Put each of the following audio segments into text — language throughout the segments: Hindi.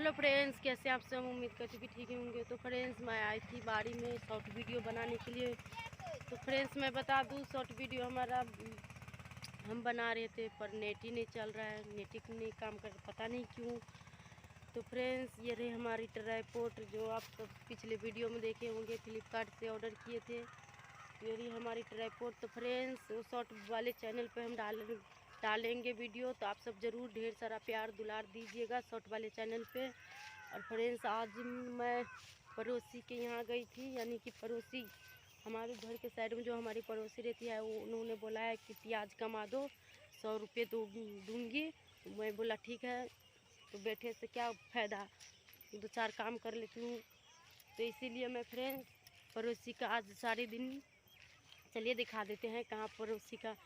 हेलो फ्रेंड्स, कैसे आप सब? उम्मीद करती भी ठीक ही होंगे। तो फ्रेंड्स, मैं आई थी बाड़ी में शॉर्ट वीडियो बनाने के लिए। तो फ्रेंड्स, मैं बता दूं, शॉर्ट वीडियो हमारा हम बना रहे थे पर नेट ही नहीं चल रहा है, नेट ही नहीं काम कर, पता नहीं क्यों। तो फ्रेंड्स, ये रही हमारी ट्राइपॉड जो आप सब पिछले वीडियो में देखे होंगे, फ्लिपकार्ट से ऑर्डर किए थे। ये रही हमारी ट्राइपॉड। तो फ्रेंड्स, वो शॉर्ट वाले चैनल पर हम डालेंगे वीडियो, तो आप सब ज़रूर ढेर सारा प्यार दुलार दीजिएगा शॉर्ट वाले चैनल पे। और फ्रेंड्स, आज मैं पड़ोसी के यहाँ गई थी, यानी कि पड़ोसी हमारे घर के साइड में जो हमारी पड़ोसी रहती है, वो उन्होंने बोला है कि प्याज कमा दो, 100 रुपये तो दूँगी। तो मैं बोला ठीक है, तो बैठे से क्या फ़ायदा, 2-4 काम कर लेती हूँ। तो इसीलिए मैं फ्रेंड्स पड़ोसी का आज सारे दिन, चलिए दिखा देते हैं कहाँ पड़ोसी का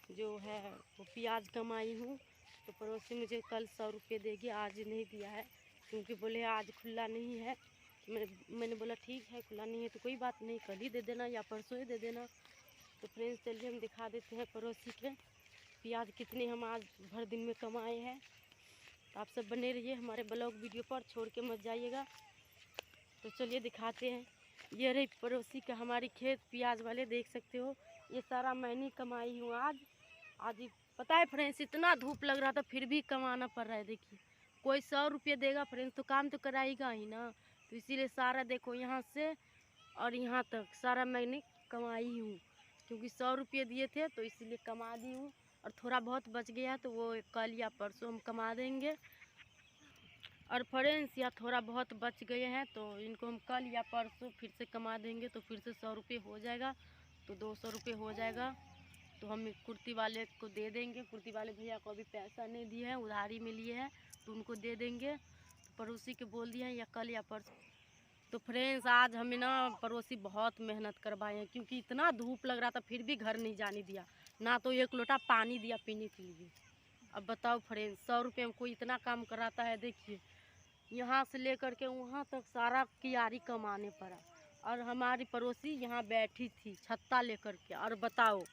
जो है वो प्याज कमाई हूँ। तो पड़ोसी मुझे कल 100 रुपये देगी, आज नहीं दिया है क्योंकि बोले आज खुला नहीं है। मैंने बोला ठीक है, खुला नहीं है तो कोई बात नहीं, कल ही दे देना या परसों ही दे देना। तो फ्रेंड्स, चलिए हम दिखा देते हैं पड़ोसी के प्याज कितने हम आज भर दिन में कमाए हैं। तो आप सब बने रहिए हमारे ब्लॉग वीडियो पर, छोड़ के मत जाइएगा। तो चलिए दिखाते हैं। ये रही पड़ोसी का हमारी खेत प्याज वाले, देख सकते हो। ये सारा मैंने कमाई हूँ आज ही। पता है फ्रेंड्स, इतना धूप लग रहा था फिर भी कमाना पड़ रहा है। देखिए, कोई 100 रुपये देगा फ्रेंड्स तो काम तो कराएगा ही ना। तो इसीलिए सारा देखो, यहाँ से और यहाँ तक सारा मैंने कमाई हूँ, क्योंकि 100 रुपये दिए थे तो इसीलिए कमा दी हूँ। और थोड़ा बहुत बच गया है तो वो कल या परसों हम कमा देंगे। और फ्रेंड्स, या थोड़ा बहुत बच गए हैं तो इनको हम कल या परसों फिर से कमा देंगे, तो फिर से 100 रुपये हो जाएगा, तो 200 रुपये हो जाएगा। तो हम कुर्ती वाले को दे देंगे। कुर्ती वाले भैया को अभी पैसा नहीं दिए हैं, उधारी में लिए हैं, तो उनको दे देंगे। तो पड़ोसी के बोल दिए हैं या कल या परसों। तो फ्रेंड्स, आज हमें ना पड़ोसी बहुत मेहनत करवाए हैं, क्योंकि इतना धूप लग रहा था फिर भी घर नहीं जाने दिया, ना तो 1 लोटा पानी दिया पीने के लिए। अब बताओ फ्रेंड्स, 100 रुपये में कोई इतना काम कराता है? देखिए, यहाँ से लेकर के वहाँ तक सारा कियारी कमाने पड़ा। और हमारी पड़ोसी यहाँ बैठी थी छत्ता लेकर के, और बताओ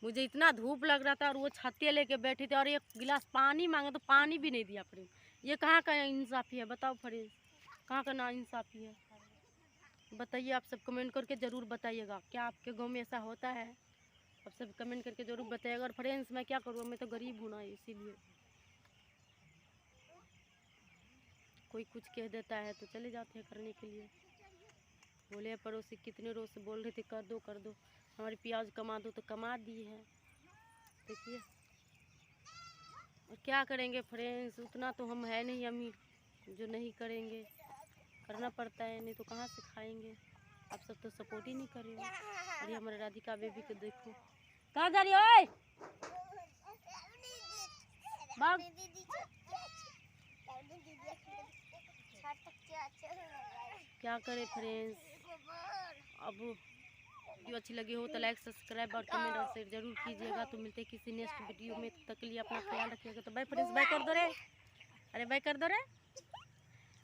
मुझे इतना धूप लग रहा था और वो छत्ते लेके बैठे थे, और एक गिलास पानी मांगे तो पानी भी नहीं दिया फ्रेंड। ये कहाँ का इंसाफ़ी है? बताओ फ्रेंड, कहाँ का ना इंसाफ़ी है? बताइए, आप सब कमेंट करके ज़रूर बताइएगा, क्या आपके गांव में ऐसा होता है? आप सब कमेंट करके ज़रूर बताइएगा। और फ्रेंड्स, मैं क्या करूँ, मैं तो गरीब हूँ ना, इसीलिए कोई कुछ कह देता है तो चले जाते हैं करने के लिए। बोले पड़ोसी कितने रोज से बोल रहे थे कर दो कर दो, हमारी प्याज कमा दो, तो कमा दी है। देखिए, और क्या करेंगे फ्रेंड्स, उतना तो हम है नहीं अमीर जो नहीं करेंगे, करना पड़ता है, नहीं तो कहाँ से खाएंगे। आप सब तो सपोर्ट ही नहीं कर रहे हो। और ये हमारे राधिका बेबी को देखो, कहाँ जा रही हो? क्या करे फ्रेंड्स, अब वीडियो अच्छी लगी हो तो लाइक सब्सक्राइब और कमेंट और शेयर जरूर कीजिएगा। तो मिलते हैं किसी नेक्स्ट वीडियो में, तब तक के लिए अपना ख्याल रखिएगा। तो बाय फ्रेंड्स, बाय कर दो रे, अरे बाय कर दो रे।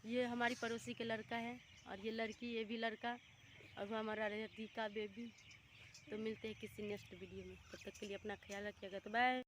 ये हमारी पड़ोसी के लड़का है, और ये लड़की, ये भी लड़का, और वो हमारा राधिका बेबी। तो मिलते हैं किसी नेक्स्ट वीडियो में, तब तक के लिए अपना ख्याल रखिएगा। तो बाय।